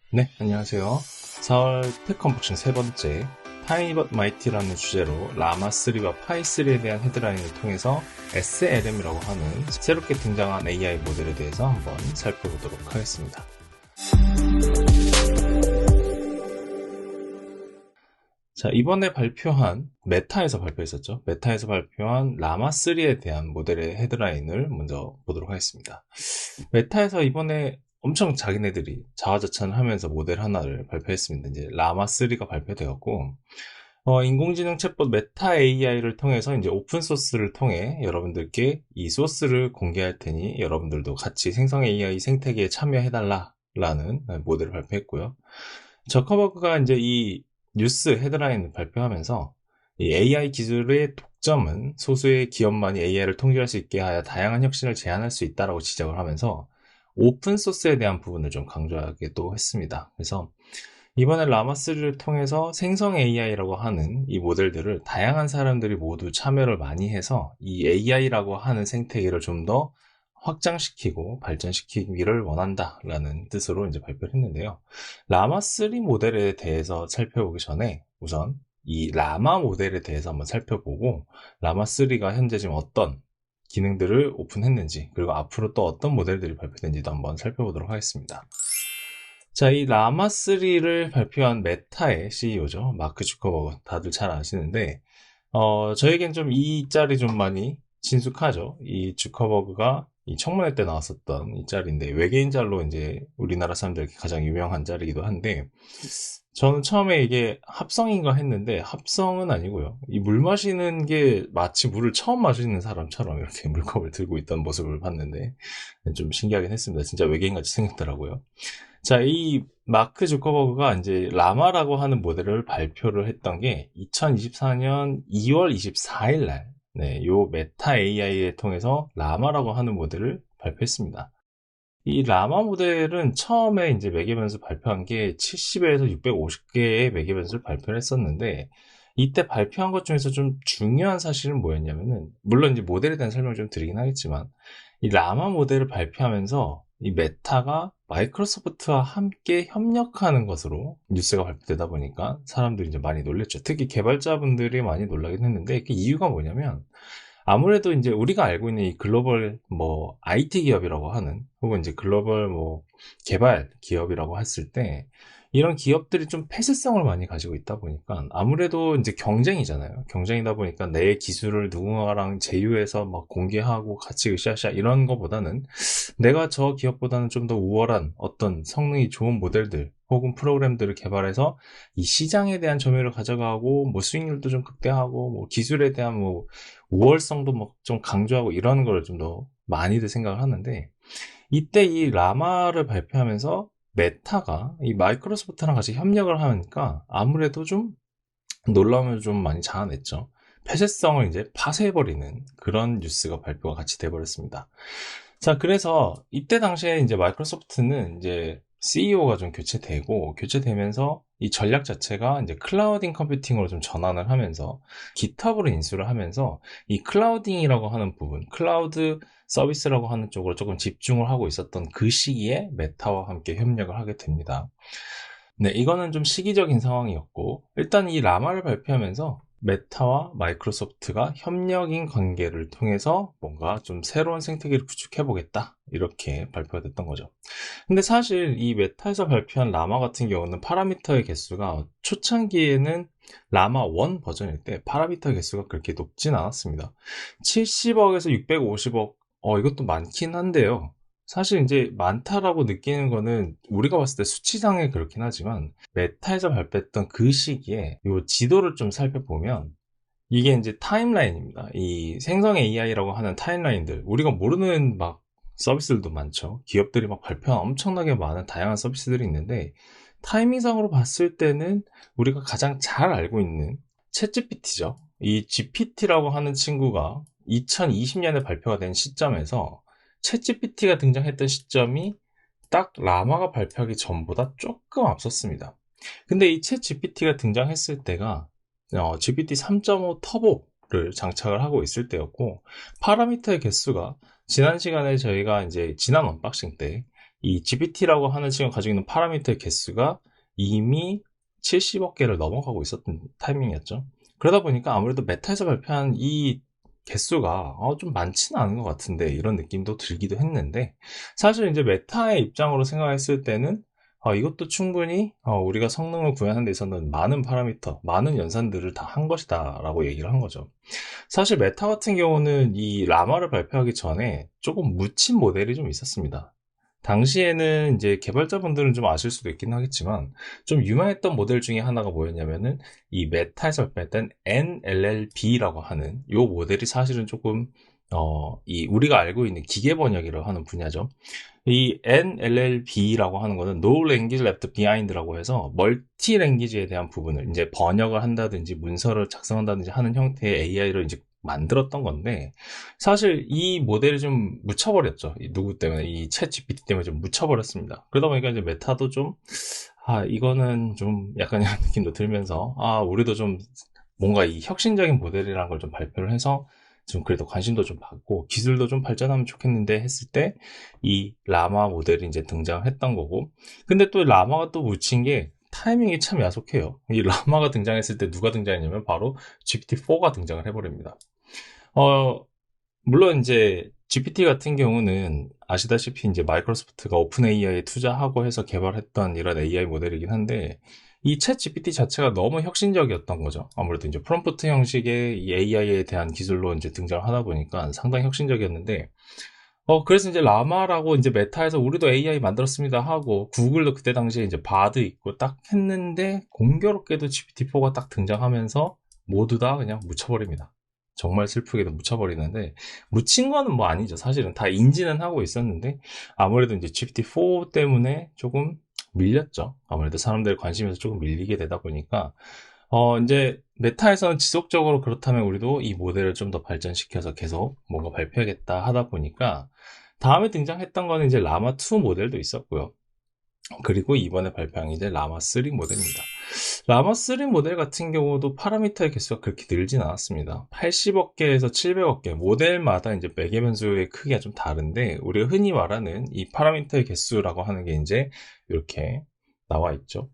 네, 안녕하세요. 4월 텍 컨버션 세 번째 타이니 but 마이티라는 주제로 라마3와 파이3에 대한 헤드라인을 통해서 SLM이라고 하는 새롭게 등장한 AI 모델에 대해서 한번 살펴보도록 하겠습니다. 자, 이번에 발표한 메타에서 발표했었죠. 메타에서 발표한 라마3에 대한 모델의 헤드라인을 먼저 보도록 하겠습니다. 메타에서 이번에 엄청 자기네들이 자화자찬을 하면서 모델 하나를 발표했습니다. 이제 라마3가 발표되었고, 인공지능 챗봇 메타 AI를 통해서 이제 오픈소스를 통해 여러분들께 이 소스를 공개할 테니 여러분들도 같이 생성 AI 생태계에 참여해달라라는 모델을 발표했고요. 저커버그가 이제 이 뉴스 헤드라인을 발표하면서 이 AI 기술의 독점은 소수의 기업만이 AI를 통제할 수 있게 하여 다양한 혁신을 제한할 수 있다라고 지적을 하면서 오픈소스에 대한 부분을 좀 강조하기도 했습니다. 그래서 이번에 라마3를 통해서 생성 AI라고 하는 이 모델들을 다양한 사람들이 모두 참여를 많이 해서 이 AI라고 하는 생태계를 좀 더 확장시키고 발전시키기를 원한다라는 뜻으로 이제 발표를 했는데요. 라마3 모델에 대해서 살펴보기 전에 우선 이 라마 모델에 대해서 한번 살펴보고 라마3가 현재 지금 어떤 기능들을 오픈했는지 그리고 앞으로 또 어떤 모델들이 발표된지도 한번 살펴보도록 하겠습니다. 자, 이 라마3를 발표한 메타의 CEO죠. 마크 주커버그. 다들 잘 아시는데, 저에겐 좀 이 짤이 좀 많이 친숙하죠. 이 주커버그가 이 청문회 때 나왔었던 이 짤인데, 외계인 짤로 이제 우리나라 사람들에게 가장 유명한 짤이기도 한데, 저는 처음에 이게 합성인가 했는데, 합성은 아니고요. 이 물 마시는 게 마치 물을 처음 마시는 사람처럼 이렇게 물컵을 들고 있던 모습을 봤는데, 좀 신기하긴 했습니다. 진짜 외계인같이 생겼더라고요. 자, 이 마크 주커버그가 이제 라마라고 하는 모델을 발표를 했던 게 2024년 2월 24일 날, 네, 요 메타 AI에 통해서 라마라고 하는 모델을 발표했습니다. 이 라마 모델은 처음에 이제 매개변수 발표한 게 70에서 650개의 매개변수를 발표를 했었는데, 이때 발표한 것 중에서 좀 중요한 사실은 뭐였냐면은, 물론 이제 모델에 대한 설명을 좀 드리긴 하겠지만, 이 라마 모델을 발표하면서 이 메타가 마이크로소프트와 함께 협력하는 것으로 뉴스가 발표되다 보니까 사람들이 이제 많이 놀랬죠. 특히 개발자분들이 많이 놀라긴 했는데 그 이유가 뭐냐면 아무래도 이제 우리가 알고 있는 이 글로벌 뭐 IT 기업이라고 하는 혹은 이제 글로벌 뭐 개발 기업이라고 했을 때 이런 기업들이 좀 폐쇄성을 많이 가지고 있다 보니까 아무래도 이제 경쟁이잖아요. 경쟁이다 보니까 내 기술을 누군가랑 제휴해서 막 공개하고 같이 으쌰으쌰 이런 거보다는 내가 저 기업보다는 좀 더 우월한 어떤 성능이 좋은 모델들 혹은 프로그램들을 개발해서 이 시장에 대한 점유율을 가져가고 뭐 수익률도 좀 극대화하고 뭐 기술에 대한 뭐 우월성도 뭐 좀 강조하고 이런 걸 좀 더 많이들 생각을 하는데 이때 이 라마를 발표하면서 메타가 이 마이크로소프트랑 같이 협력을 하니까 아무래도 좀 놀라움을 좀 많이 자아냈죠. 폐쇄성을 이제 파쇄해버리는 그런 뉴스가 발표가 같이 돼버렸습니다. 자, 그래서 이때 당시에 이제 마이크로소프트는 이제 CEO가 좀 교체되면서 이 전략 자체가 이제 클라우딩 컴퓨팅으로 좀 전환을 하면서 GitHub으로 인수를 하면서 이 클라우딩이라고 하는 부분, 클라우드 서비스라고 하는 쪽으로 조금 집중을 하고 있었던 그 시기에 메타와 함께 협력을 하게 됩니다. 네, 이거는 좀 시기적인 상황이었고, 일단 이 라마를 발표하면서 메타와 마이크로소프트가 협력인 관계를 통해서 뭔가 좀 새로운 생태계를 구축해보겠다. 이렇게 발표가 됐던 거죠. 근데 사실 이 메타에서 발표한 라마 같은 경우는 파라미터의 개수가 초창기에는 라마 1 버전일 때 파라미터 개수가 그렇게 높진 않았습니다. 70억에서 650억, 이것도 많긴 한데요. 사실 이제 많다라고 느끼는 거는 우리가 봤을 때 수치상에 그렇긴 하지만 메타에서 발표했던 그 시기에 이 지도를 좀 살펴보면 이게 이제 타임라인입니다. 이 생성 AI라고 하는 타임라인들 우리가 모르는 막 서비스들도 많죠. 기업들이 막 발표한 엄청나게 많은 다양한 서비스들이 있는데 타이밍상으로 봤을 때는 우리가 가장 잘 알고 있는 챗GPT죠. 이 GPT라고 하는 친구가 2020년에 발표가 된 시점에서 챗GPT가 등장했던 시점이 딱 라마가 발표하기 전보다 조금 앞섰습니다. 근데 이 챗GPT가 등장했을 때가 GPT 3.5 터보를 장착을 하고 있을 때였고 파라미터의 개수가 지난 시간에 저희가 이제 지난 언박싱 때 이 GPT라고 하는 지금 가지고 있는 파라미터의 개수가 이미 70억 개를 넘어가고 있었던 타이밍이었죠. 그러다 보니까 아무래도 메타에서 발표한 이 개수가 좀 많지는 않은 것 같은데 이런 느낌도 들기도 했는데, 사실 이제 메타의 입장으로 생각했을 때는 이것도 충분히 우리가 성능을 구현하는 데 있어서는 많은 파라미터, 많은 연산들을 다 한 것이다 라고 얘기를 한 거죠. 사실 메타 같은 경우는 이 라마를 발표하기 전에 조금 묻힌 모델이 좀 있었습니다. 당시에는 이제 개발자분들은 좀 아실 수도 있긴 하겠지만, 좀 유명했던 모델 중에 하나가 뭐였냐면은 이 메타에서 발표했던 NLLB라고 하는 이 모델이 사실은 조금 이 우리가 알고 있는 기계 번역이라고 하는 분야죠. 이 NLLB라고 하는 거는 No Language Left Behind라고 해서 멀티 랭귀지에 대한 부분을 이제 번역을 한다든지 문서를 작성한다든지 하는 형태의 AI를 이제 만들었던 건데, 사실 이 모델을 좀 묻혀버렸죠. 누구 때문에? 이 챗 GPT 때문에 좀 묻혀버렸습니다. 그러다 보니까 이제 메타도 좀, 이거는 좀 약간 이런 느낌도 들면서, 우리도 좀 뭔가 이 혁신적인 모델이라는 걸 좀 발표를 해서 좀 그래도 관심도 좀 받고 기술도 좀 발전하면 좋겠는데 했을 때 이 라마 모델이 이제 등장했던 거고, 근데 또 라마가 또 묻힌 게 타이밍이 참 야속해요. 이 라마가 등장했을 때 누가 등장했냐면 바로 GPT-4가 등장을 해버립니다. 어, 물론 이제 GPT 같은 경우는 아시다시피 이제 마이크로소프트가 오픈 AI에 투자하고 해서 개발했던 이런 AI 모델이긴 한데, 이 챗 GPT 자체가 너무 혁신적이었던 거죠. 아무래도 이제 프롬프트 형식의 이 AI에 대한 기술로 이제 등장을 하다 보니까 상당히 혁신적이었는데, 그래서 이제 라마라고 이제 메타에서 우리도 AI 만들었습니다 하고, 구글도 그때 당시에 이제 바드 있고 딱 했는데, 공교롭게도 GPT-4가 딱 등장하면서 모두 다 그냥 묻혀버립니다. 정말 슬프게도 묻혀버리는데, 묻힌 거는 뭐 아니죠. 사실은 다 인지는 하고 있었는데, 아무래도 이제 GPT-4 때문에 조금 밀렸죠. 아무래도 사람들의 관심에서 조금 밀리게 되다 보니까, 이제 메타에서는 지속적으로 그렇다면 우리도 이 모델을 좀 더 발전시켜서 계속 뭔가 발표하겠다 하다 보니까, 다음에 등장했던 거는 이제 라마2 모델도 있었고요. 그리고 이번에 발표한 게 이제 라마3 모델입니다. 라마3 모델 같은 경우도 파라미터의 개수가 그렇게 늘진 않았습니다. 80억 개에서 700억 개, 모델마다 이제 매개 변수의 크기가 좀 다른데, 우리가 흔히 말하는 이 파라미터의 개수라고 하는 게 이제 이렇게 나와 있죠.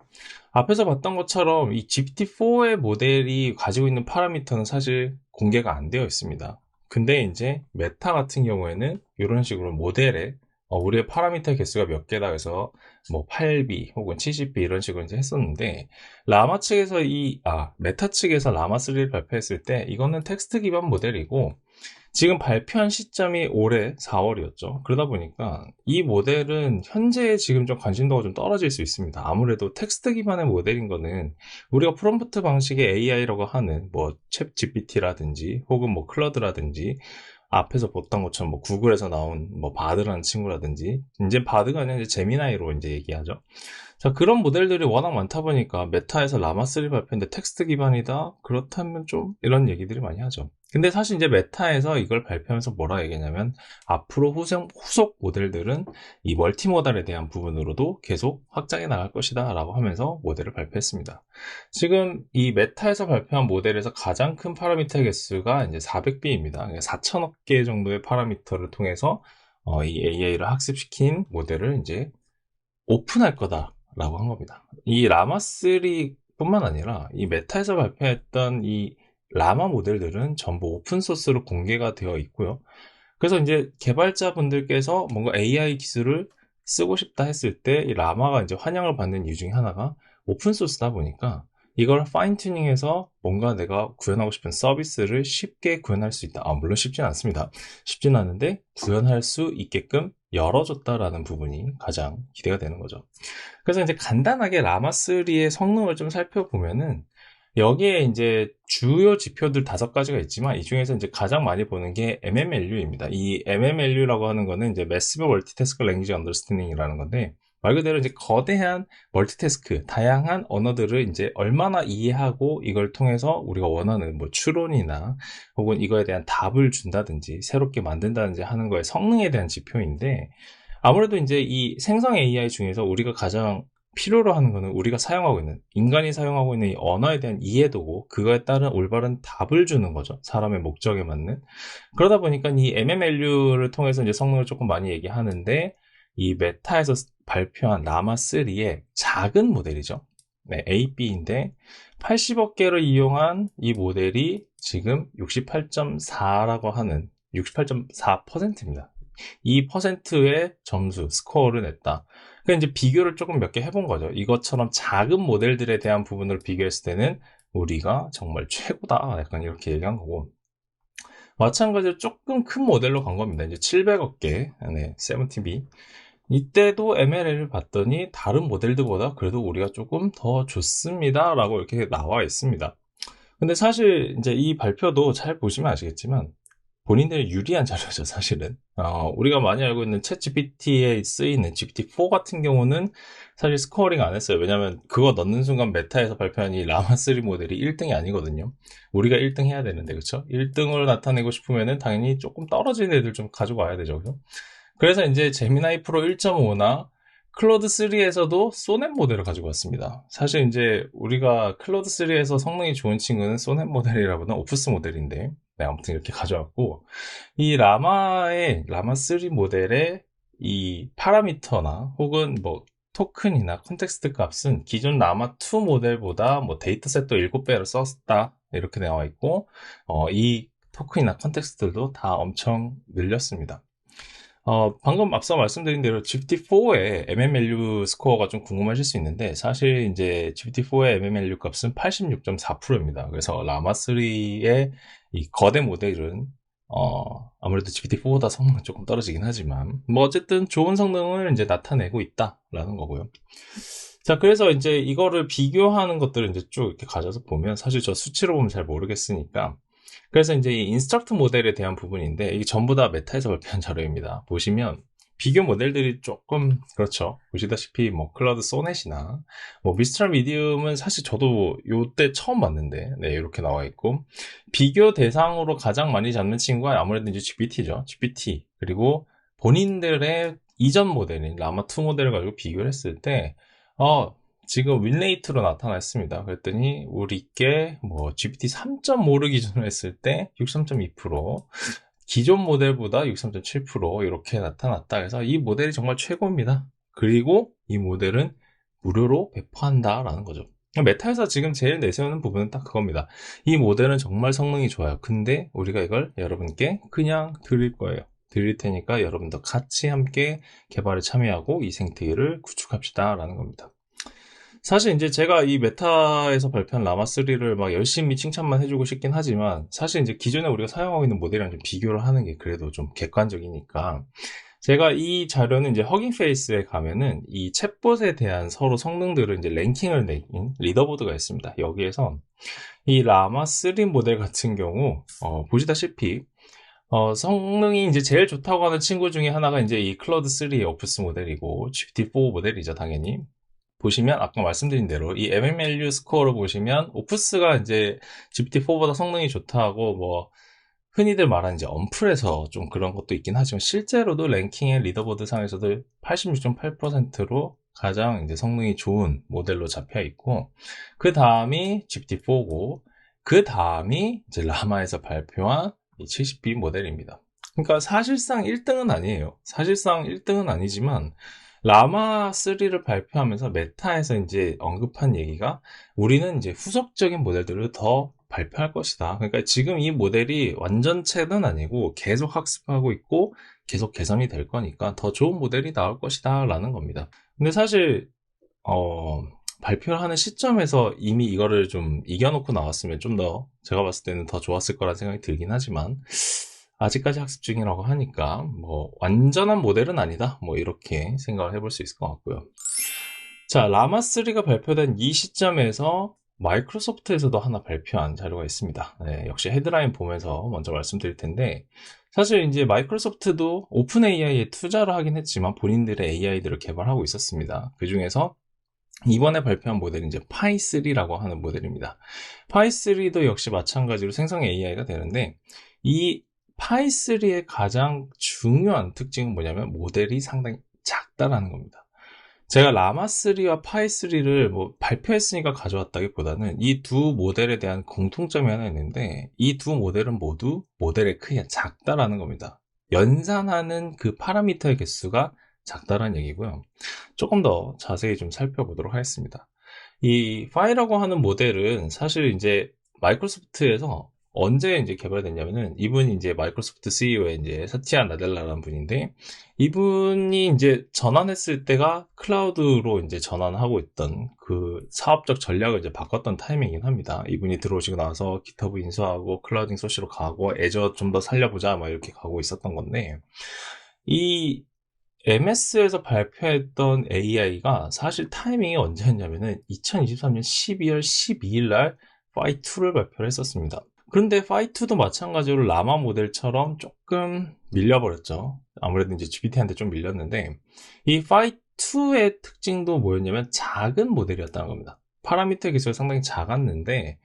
앞에서 봤던 것처럼 이 GPT-4의 모델이 가지고 있는 파라미터는 사실 공개가 안 되어 있습니다. 근데 이제 메타 같은 경우에는 이런 식으로 모델에 우리의 파라미터 개수가 몇 개다 해서 뭐 8B 혹은 70B 이런 식으로 이제 했었는데, 라마 측에서 메타 측에서 라마3를 발표했을 때 이거는 텍스트 기반 모델이고, 지금 발표한 시점이 올해 4월이었죠. 그러다 보니까 이 모델은 현재 지금 좀 관심도가 좀 떨어질 수 있습니다. 아무래도 텍스트 기반의 모델인 거는 우리가 프롬프트 방식의 AI라고 하는 뭐 챗 GPT라든지 혹은 뭐 클러드라든지, 앞에서 봤던 것처럼 뭐 구글에서 나온 뭐 바드라는 친구라든지, 이제 바드가 아니라 이제 제미나이로 이제 얘기하죠. 자, 그런 모델들이 워낙 많다 보니까 메타에서 라마3 발표인데 텍스트 기반이다? 그렇다면 좀 이런 얘기들이 많이 하죠. 근데 사실 이제 메타에서 이걸 발표하면서 뭐라 얘기냐면, 앞으로 후속 모델들은 이 멀티모달에 대한 부분으로도 계속 확장해 나갈 것이다 라고 하면서 모델을 발표했습니다. 지금 이 메타에서 발표한 모델에서 가장 큰 파라미터 개수가 이제 400B입니다. 4천억 개 정도의 파라미터를 통해서 이 AI를 학습시킨 모델을 이제 오픈할 거다라고 한 겁니다. 이 라마3 뿐만 아니라 이 메타에서 발표했던 이 라마 모델들은 전부 오픈소스로 공개가 되어 있고요. 그래서 이제 개발자분들께서 뭔가 AI 기술을 쓰고 싶다 했을 때 이 라마가 이제 환영을 받는 이유 중에 하나가 오픈소스다 보니까, 이걸 파인 튜닝해서 뭔가 내가 구현하고 싶은 서비스를 쉽게 구현할 수 있다. 물론 쉽진 않습니다. 쉽진 않은데 구현할 수 있게끔 열어줬다라는 부분이 가장 기대가 되는 거죠. 그래서 이제 간단하게 라마3의 성능을 좀 살펴보면은, 여기에 이제 주요 지표들 5가지가 있지만 이 중에서 이제 가장 많이 보는 게 MMLU입니다. 이 MMLU라고 하는 거는 이제 Massive Multitask Language Understanding이라는 건데, 말 그대로 이제 거대한 멀티태스크, 다양한 언어들을 이제 얼마나 이해하고 이걸 통해서 우리가 원하는 뭐 추론이나 혹은 이거에 대한 답을 준다든지 새롭게 만든다든지 하는 거에 성능에 대한 지표인데, 아무래도 이제 이 생성 AI 중에서 우리가 가장 필요로 하는 거는 우리가 사용하고 있는, 인간이 사용하고 있는 이 언어에 대한 이해도고, 그거에 따른 올바른 답을 주는 거죠. 사람의 목적에 맞는. 그러다 보니까 이 MMLU를 통해서 이제 성능을 조금 많이 얘기하는데, 이 메타에서 발표한 라마3의 작은 모델이죠. 네, AB인데 80억 개를 이용한 이 모델이 지금 68.4라고 하는 68.4%입니다. 이 퍼센트의 점수, 스코어를 냈다. 그러니까 이제 비교를 조금 몇 개 해본 거죠. 이것처럼 작은 모델들에 대한 부분을 비교했을 때는 우리가 정말 최고다. 약간 이렇게 얘기한 거고. 마찬가지로 조금 큰 모델로 간 겁니다. 이제 700억 개, 네, 70B. 이때도 MLL을 봤더니 다른 모델들보다 그래도 우리가 조금 더 좋습니다. 라고 이렇게 나와 있습니다. 근데 사실 이제 이 발표도 잘 보시면 아시겠지만 본인들이 유리한 자료죠, 사실은. 우리가 많이 알고 있는 챗 GPT에 쓰이는 GPT-4 같은 경우는 사실 스코어링 안 했어요. 왜냐면 그거 넣는 순간 메타에서 발표한 이 라마3 모델이 1등이 아니거든요. 우리가 1등 해야 되는데, 그쵸? 1등을 나타내고 싶으면은 당연히 조금 떨어진 애들 좀 가지고 와야 되죠, 그죠? 그래서 이제 제미나이 프로 1.5나 클로드 3에서도 소넷 모델을 가지고 왔습니다. 사실 이제 우리가 클로드 3에서 성능이 좋은 친구는 소넷 모델이라보다 오프스 모델인데, 네, 아무튼 이렇게 가져왔고, 이 라마3 모델의 이 파라미터나 혹은 뭐 토큰이나 컨텍스트 값은 기존 라마2 모델보다 뭐 데이터셋도 7배를 썼다. 이렇게 나와 있고, 이 토큰이나 컨텍스트들도 다 엄청 늘렸습니다. 방금 앞서 말씀드린 대로 GPT-4의 MMLU 스코어가 좀 궁금하실 수 있는데, 사실 이제 GPT-4의 MMLU 값은 86.4%입니다. 그래서 라마3의 이 거대 모델은, 아무래도 GPT-4보다 성능은 조금 떨어지긴 하지만, 뭐 어쨌든 좋은 성능을 이제 나타내고 있다라는 거고요. 자, 그래서 이제 이거를 비교하는 것들을 이제 쭉 이렇게 가져서 보면, 사실 저 수치로 보면 잘 모르겠으니까, 그래서 이제 이 인스트럭트 모델에 대한 부분인데 이게 전부 다 메타에서 발표한 자료입니다. 보시면 비교 모델들이 조금 그렇죠. 보시다시피 뭐 클라우드 소넷이나 뭐 미스트럴 미디움은 사실 저도 요때 처음 봤는데 네, 이렇게 나와 있고 비교 대상으로 가장 많이 잡는 친구가 아무래도 이제 GPT죠. GPT 그리고 본인들의 이전 모델인 라마2 모델을 가지고 비교를 했을 때 지금 윈레이트로 나타났습니다. 그랬더니 우리께 뭐 GPT 3.5를 기준으로 했을 때 63.2%, 기존 모델보다 63.7% 이렇게 나타났다. 그래서 이 모델이 정말 최고입니다. 그리고 이 모델은 무료로 배포한다라는 거죠. 메타에서 지금 제일 내세우는 부분은 딱 그겁니다. 이 모델은 정말 성능이 좋아요. 근데 우리가 이걸 여러분께 그냥 드릴 거예요. 드릴 테니까 여러분도 같이 함께 개발에 참여하고 이 생태계를 구축합시다 라는 겁니다. 사실 이제 제가 이 메타에서 발표한 라마3를 막 열심히 칭찬만 해주고 싶긴 하지만 사실 이제 기존에 우리가 사용하고 있는 모델이랑 좀 비교를 하는 게 그래도 좀 객관적이니까 제가 이 자료는 이제 허깅페이스에 가면은 이 챗봇에 대한 서로 성능들을 이제 랭킹을 내긴 리더보드가 있습니다. 여기에서 이 라마3 모델 같은 경우 보시다시피 성능이 이제 제일 좋다고 하는 친구 중에 하나가 이제 이 클로드 3의 오프스 모델이고 GPT-4 모델이죠, 당연히. 보시면 아까 말씀드린 대로 이 MMLU 스코어를 보시면 오프스가 이제 GPT-4보다 성능이 좋다고 뭐 흔히들 말하는 이제 언플에서 좀 그런 것도 있긴 하지만 실제로도 랭킹의 리더보드 상에서도 86.8%로 가장 이제 성능이 좋은 모델로 잡혀 있고 그 다음이 GPT-4고 그 다음이 이제 라마에서 발표한 이 70B 모델입니다. 그러니까 사실상 1등은 아니에요. 사실상 1등은 아니지만 라마3를 발표하면서 메타에서 이제 언급한 얘기가 우리는 이제 후속적인 모델들을 더 발표할 것이다. 그러니까 지금 이 모델이 완전체는 아니고 계속 학습하고 있고 계속 개선이 될 거니까 더 좋은 모델이 나올 것이다 라는 겁니다. 근데 사실 발표를 하는 시점에서 이미 이거를 좀 이겨놓고 나왔으면 좀 더 제가 봤을 때는 더 좋았을 거란 생각이 들긴 하지만 아직까지 학습 중이라고 하니까 뭐 완전한 모델은 아니다 뭐 이렇게 생각을 해볼 수 있을 것 같고요. 자, 라마3가 발표된 이 시점에서 마이크로소프트에서도 하나 발표한 자료가 있습니다. 네, 역시 헤드라인 보면서 먼저 말씀드릴 텐데 사실 이제 마이크로소프트도 오픈 AI에 투자를 하긴 했지만 본인들의 AI들을 개발하고 있었습니다. 그 중에서 이번에 발표한 모델이 이제 파이3라고 하는 모델입니다. 파이3도 역시 마찬가지로 생성 AI가 되는데 이 파이3의 가장 중요한 특징은 뭐냐면 모델이 상당히 작다라는 겁니다. 제가 라마3와 파이3를 뭐 발표했으니까 가져왔다기보다는 이 두 모델에 대한 공통점이 하나 있는데 이 두 모델은 모두 모델의 크기가 작다라는 겁니다. 연산하는 그 파라미터의 개수가 작다라는 얘기고요. 조금 더 자세히 좀 살펴보도록 하겠습니다. 이 파이라고 하는 모델은 사실 이제 마이크로소프트에서 언제 이제 개발됐냐면은, 이분이 이제 마이크로소프트 CEO의 이제 사티아 나델라라는 분인데, 이분이 이제 전환했을 때가 클라우드로 이제 전환하고 있던 그 사업적 전략을 이제 바꿨던 타이밍이긴 합니다. 이분이 들어오시고 나서 기터브 인수하고 클라우딩 소시로 가고 애저 좀 더 살려보자 막 이렇게 가고 있었던 건데, 이 MS에서 발표했던 AI가 사실 타이밍이 언제였냐면은 2023년 12월 12일 날 파이2를 발표를 했었습니다. 그런데 파이2도 마찬가지로 라마 모델처럼 조금 밀려버렸죠. 아무래도 이제 GPT한테 좀 밀렸는데, 이 파이2의 특징도 뭐였냐면 작은 모델이었다는 겁니다. 파라미터 기술이 상당히 작았는데,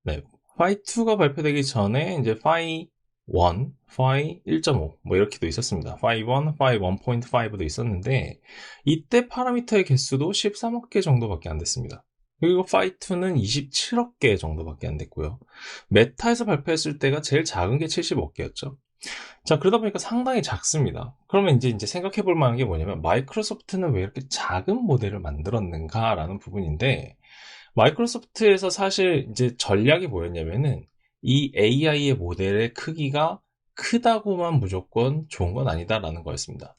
네, 파이2가 발표되기 전에 이제 파이 1, 파이 1.5 뭐 이렇게도 있었습니다. 파이 1, 파이 1.5도 있었는데, 이때 파라미터의 개수도 13억 개 정도밖에 안 됐습니다. 그리고 파이 2는 27억 개 정도밖에 안 됐고요. 메타에서 발표했을 때가 제일 작은 게 70억 개였죠. 자, 그러다 보니까 상당히 작습니다. 그러면 이제 생각해 볼 만한 게 뭐냐면, 마이크로소프트는 왜 이렇게 작은 모델을 만들었는가라는 부분인데, 마이크로소프트에서 사실 이제 전략이 뭐였냐면은, 이 AI의 모델의 크기가 크다고만 무조건 좋은 건 아니다라는 거였습니다.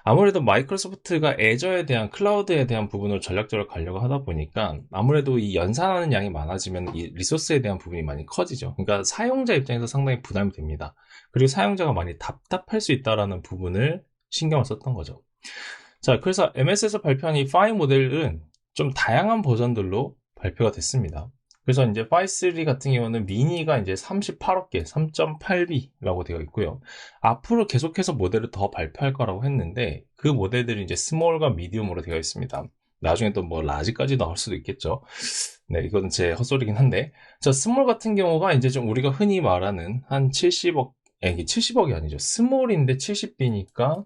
아무래도 마이크로소프트가 애저에 대한, 클라우드에 대한 부분을 전략적으로 가려고 하다 보니까, 아무래도 이 연산하는 양이 많아지면 이 리소스에 대한 부분이 많이 커지죠. 그러니까 사용자 입장에서 상당히 부담이 됩니다. 그리고 사용자가 많이 답답할 수 있다라는 부분을 신경을 썼던 거죠. 자, 그래서 MS에서 발표한 이 파이 모델은 좀 다양한 버전들로 발표가 됐습니다. 그래서 이제 파이 3 같은 경우는 미니가 이제 38억 개, 3.8B라고 되어 있고요. 앞으로 계속해서 모델을 더 발표할 거라고 했는데, 그 모델들이 이제 스몰과 미디움으로 되어 있습니다. 나중에 또 뭐 라지까지 나올 수도 있겠죠. 네, 이건 제 헛소리긴 한데, 자, 스몰 같은 경우가 이제 좀 우리가 흔히 말하는 한 70억, 이게 70억이 아니죠. 스몰인데 70B니까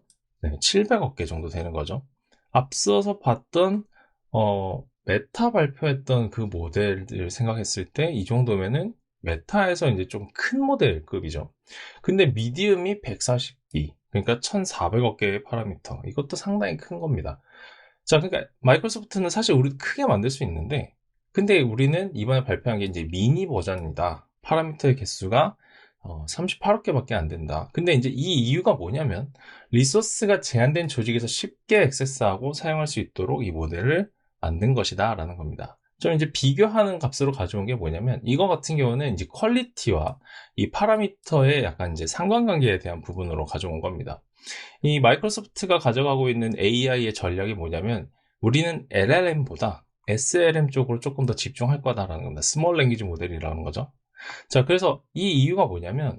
700억 개 정도 되는 거죠. 앞서서 봤던 메타 발표했던 그 모델을 생각했을 때 이 정도면은 메타에서 이제 좀 큰 모델급이죠. 근데 미디움이 140B, 그러니까 1400억 개의 파라미터. 이것도 상당히 큰 겁니다. 자, 그러니까 마이크로소프트는 사실 우리 크게 만들 수 있는데, 근데 우리는 이번에 발표한 게 이제 미니 버전이다. 파라미터의 개수가 38억 개밖에 안 된다. 근데 이제 이 이유가 뭐냐면, 리소스가 제한된 조직에서 쉽게 액세스하고 사용할 수 있도록 이 모델을 만든 것이다 라는 겁니다. 좀 이제 비교하는 값으로 가져온 게 뭐냐면, 이거 같은 경우는 이제 퀄리티와 이 파라미터의 약간 이제 상관관계에 대한 부분으로 가져온 겁니다. 이 마이크로소프트가 가져가고 있는 AI의 전략이 뭐냐면, 우리는 LLM보다 SLM 쪽으로 조금 더 집중할 거다라는 겁니다. 스몰 랭귀지 모델이라는 거죠. 자, 그래서 이 이유가 뭐냐면,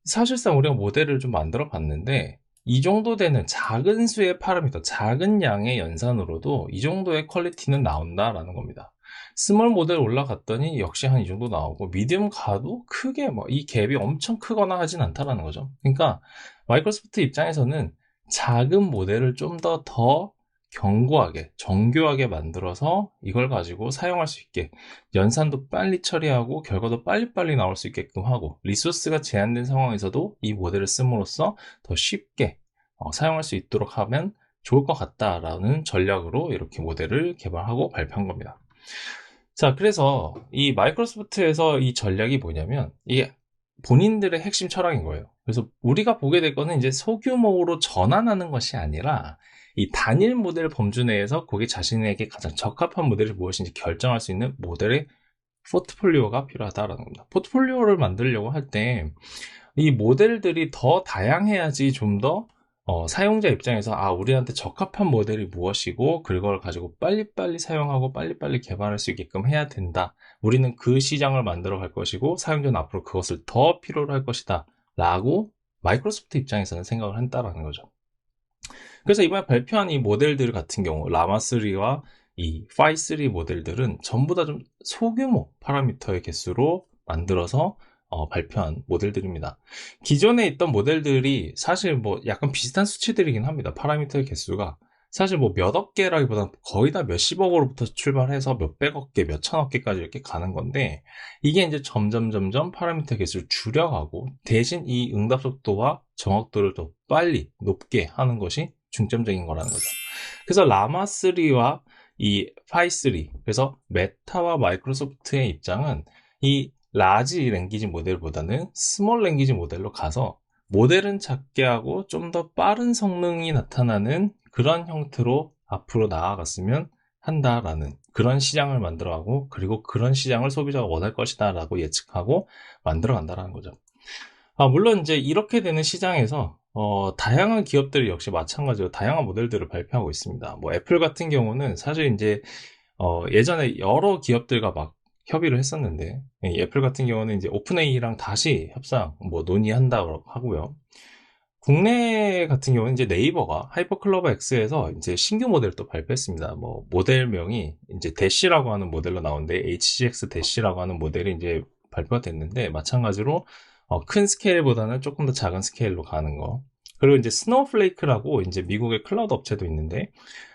사실상 우리가 모델을 좀 만들어 봤는데, 이 정도 되는 작은 수의 파라미터, 작은 양의 연산으로도 이 정도의 퀄리티는 나온다라는 겁니다. 스몰 모델 올라갔더니 역시 한 이 정도 나오고, 미디움 가도 크게 뭐 이 갭이 엄청 크거나 하진 않다라는 거죠. 그러니까 마이크로소프트 입장에서는 작은 모델을 좀 더 견고하게, 정교하게 만들어서 이걸 가지고 사용할 수 있게, 연산도 빨리 처리하고 결과도 빨리빨리 나올 수 있게끔 하고, 리소스가 제한된 상황에서도 이 모델을 씀으로써 더 쉽게 사용할 수 있도록 하면 좋을 것 같다라는 전략으로 이렇게 모델을 개발하고 발표한 겁니다. 자, 그래서 이 마이크로소프트에서 이 전략이 뭐냐면, 이게 본인들의 핵심 철학인 거예요. 그래서 우리가 보게 될 거는 이제 소규모로 전환하는 것이 아니라, 이 단일 모델 범주 내에서 거기 자신에게 가장 적합한 모델이 무엇인지 결정할 수 있는 모델의 포트폴리오가 필요하다라는 겁니다. 포트폴리오를 만들려고 할 때 이 모델들이 더 다양해야지 좀 더 사용자 입장에서 우리한테 적합한 모델이 무엇이고 그걸 가지고 빨리빨리 사용하고 빨리빨리 개발할 수 있게끔 해야 된다. 우리는 그 시장을 만들어 갈 것이고 사용자는 앞으로 그것을 더 필요로 할 것이다 라고 마이크로소프트 입장에서는 생각을 한다라는 거죠. 그래서 이번에 발표한 이 모델들 같은 경우, 라마3와 이 파이3 모델들은 전부 다 좀 소규모 파라미터의 개수로 만들어서 발표한 모델들입니다. 기존에 있던 모델들이 사실 뭐 약간 비슷한 수치들이긴 합니다. 파라미터의 개수가 사실 뭐 몇억 개라기보다는 거의 다 몇십억으로부터 출발해서 몇백억 개, 몇천억 개까지 이렇게 가는 건데, 이게 이제 점점 파라미터 개수를 줄여가고 대신 이 응답 속도와 정확도를 더 빨리 높게 하는 것이 중점적인 거라는 거죠. 그래서 라마3와 이 파3, 그래서 메타와 마이크로소프트의 입장은 이 라지 랭귀지 모델보다는 스몰 랭귀지 모델로 가서 모델은 작게 하고 좀 더 빠른 성능이 나타나는 그런 형태로 앞으로 나아갔으면 한다라는 그런 시장을 만들어가고, 그리고 그런 시장을 소비자가 원할 것이다 라고 예측하고 만들어 간다라는 거죠. 물론 이제 이렇게 되는 시장에서 다양한 기업들이 역시 마찬가지로 다양한 모델들을 발표하고 있습니다. 뭐 애플 같은 경우는 사실 이제 예전에 여러 기업들과 막 협의를 했었는데, 이 애플 같은 경우는 이제 오픈AI랑 다시 협상 뭐 논의한다고 하고요. 국내 같은 경우는 이제 네이버가 하이퍼클로버 X에서 이제 신규 모델을 또 발표했습니다. 뭐 모델명이 이제 대시라고 하는 모델로 나오는데, HGX 대시라고 하는 모델이 이제 발표가 됐는데, 마찬가지로 큰 스케일보다는 조금 더 작은 스케일로 가는 거. 그리고 이제 스노우플레이크라고 이제 미국의 클라우드 업체도 있는데,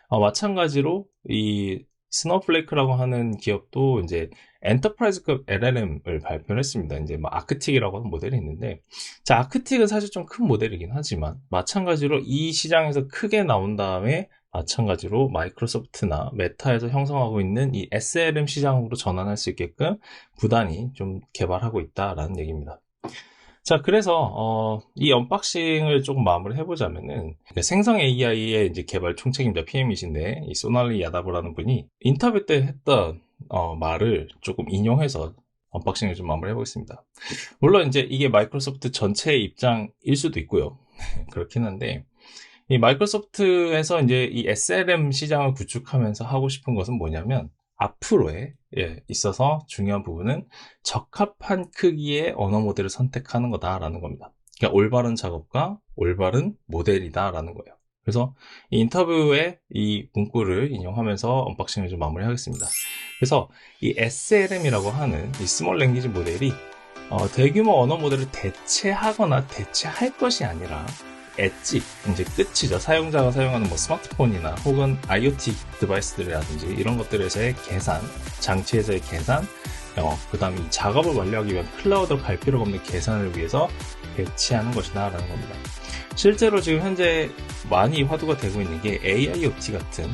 마찬가지로 이 스노우플레이크라고 하는 기업도 이제 엔터프라이즈급 LLM을 발표를 했습니다. 이제 뭐 아크틱이라고 하는 모델이 있는데, 자, 아크틱은 사실 좀 큰 모델이긴 하지만 마찬가지로 이 시장에서 크게 나온 다음에 마찬가지로 마이크로소프트나 메타에서 형성하고 있는 이 SLM 시장으로 전환할 수 있게끔 구단이 좀 개발하고 있다라는 얘기입니다. 자, 그래서 이 언박싱을 조금 마무리 해보자면은, 생성 AI의 이제 개발 총책임자 PM이신데 이 소날리 야다브라는 분이 인터뷰 때 했던 말을 조금 인용해서 언박싱을 좀 마무리 해보겠습니다. 물론 이제 이게 마이크로소프트 전체의 입장일 수도 있고요. 그렇긴 한데, 이 마이크로소프트에서 이제 이 SLM 시장을 구축하면서 하고 싶은 것은 뭐냐면, 앞으로에 있어서 중요한 부분은 적합한 크기의 언어 모델을 선택하는 거다라는 겁니다. 그러니까 올바른 작업과 올바른 모델이다라는 거예요. 그래서 이 인터뷰에 이 문구를 인용하면서 언박싱을 좀 마무리하겠습니다. 그래서 이 SLM이라고 하는 이 스몰 랭귀지 모델이 대규모 언어 모델을 대체하거나 대체할 것이 아니라 엣지, 이제 끝이죠. 사용자가 사용하는 뭐 스마트폰이나 혹은 IoT 디바이스들이라든지 이런 것들에서의 계산, 장치에서의 계산, 그 다음에 이 작업을 완료하기 위한 클라우드로 갈 필요가 없는 계산을 위해서 배치하는 것이다 라는 겁니다. 실제로 지금 현재 많이 화두가 되고 있는 게 AIoT 같은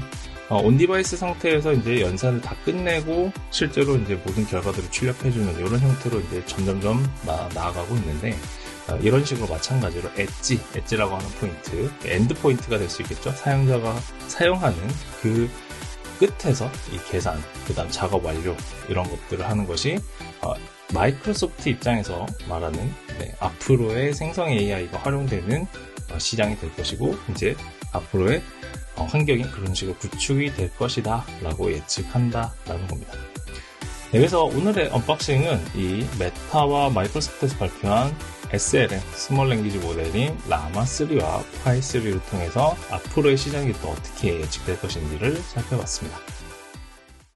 온디바이스 상태에서 이제 연산을 다 끝내고 실제로 이제 모든 결과들을 출력해주는 이런 형태로 이제 점점점 나아가고 있는데, 이런 식으로 마찬가지로 엣지라고 하는 포인트, 엔드 포인트가 될 수 있겠죠. 사용자가 사용하는 그 끝에서 이 계산, 그 다음 작업 완료, 이런 것들을 하는 것이 마이크로소프트 입장에서 말하는 앞으로의 생성 AI가 활용되는 시장이 될 것이고, 이제 앞으로의 환경이 그런 식으로 구축이 될 것이다 라고 예측한다 라는 겁니다. 그래서 오늘의 언박싱은 이 메타와 마이크로소프트에서 발표한 SLM, 스몰 랭귀지 모델인 라마3와 파이3를 통해서 앞으로의 시장이 또 어떻게 예측될 것인지를 살펴봤습니다.